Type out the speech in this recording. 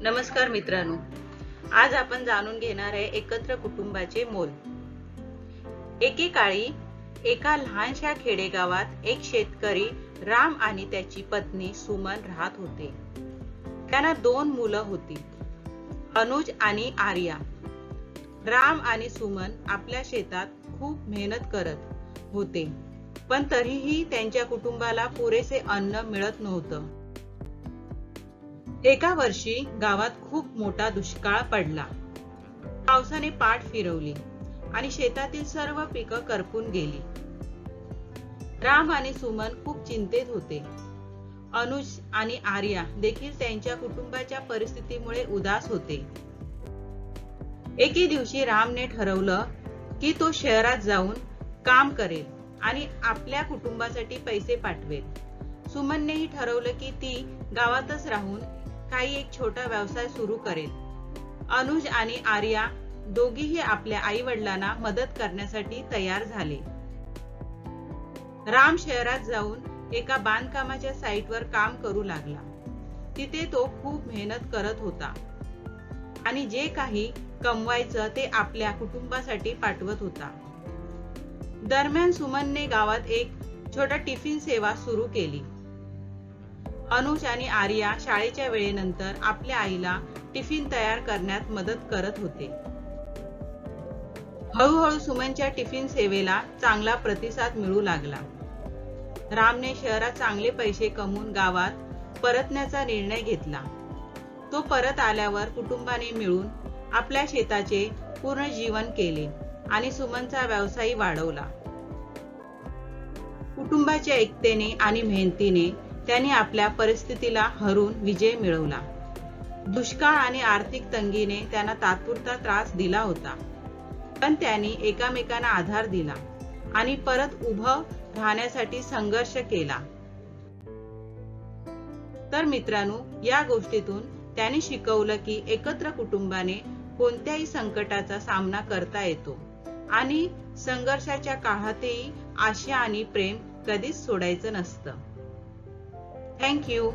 नमस्कार मित्रांनो, आज आपण जाणून घेणार आहे एकत्र कुटुंबाचे मोल। एकेकाळी एका लहानशा खेडेगावात एक शेतकरी राम आणि त्याची पत्नी सुमन राहत होते। त्यांना 2 मुलं होती, अनुज आणि आर्या। राम आणि सुमन आपल्या शेतात खूप मेहनत करत होते, पण तरीही त्यांच्या कुटुंबाला पुरेसे अन्न मिळत नव्हतं। एका वर्षी गावात खूप मोठा दुष्काळ पडला। पावसाने पाठ फिरवली आणि शेतातील सर्व पिकं करपून गेली। राम आणि सुमन खूप चिंतेत होते। अनुज आणि आर्या देखील त्यांच्या कुटुंबाच्या परिस्थितीमुळे उदास होते। एके दिवशी रामने ठरवलं की तो शहरात जाऊन काम करेल आणि आपल्या कुटुंबासाठी पैसे पाठवेल। सुमननेही ठरवलं की ती गावातच राहून काही एक छोटा व्यवसाय सुरू करेल। अनुज आणि आर्या दोघीही आपल्या आई वडिलांना मदत करण्यासाठी तयार झाले। राम शहरात जाऊन एका बांधकामाच्या साइटवर काम करू लागला। तिथे तो खूप मेहनत करत होता आणि जे काही कमवायचं ते आपल्या कुटुंबासाठी पाठवत होता। दरम्यान सुमनने गावात एक छोटा टिफिन सेवा सुरू केली। अनुज आणि आर्या शाळेच्या वेळेनंतर आपल्या आईला टिफिन तयार करण्यात मदत करत होते। हळूहळू सुमनच्या टिफिन सेवेला चांगला प्रतिसाद मिळू लागला। रामने शहरात चांगले पैसे कमवून गावात परतण्याचा निर्णय घेतला। तो परत आल्यावर कुटुंबाने मिळून आपल्या शेताचे पुनर्जीवन केले आणि सुमनचा व्यवसाय वाढवला। कुटुंबाच्या एकतेने आणि मेहनतीने त्यांनी आपल्या परिस्थितीला हरून विजय मिळवला। दुष्काळ आणि आर्थिक तंगीने त्यांना तात्पुरता त्रास दिला होता, पण त्यांनी एकमेकांना आधार दिला आणि परत उभं राहण्यासाठी संघर्ष केला। तर मित्रांनो, या गोष्टीतून त्यांनी शिकवलं की एकत्र कुटुंबाने कोणत्याही संकटाचा सामना करता येतो आणि संघर्षाच्या काळातही आशा आणि प्रेम कधीच सोडायचं नसतं। Thank you.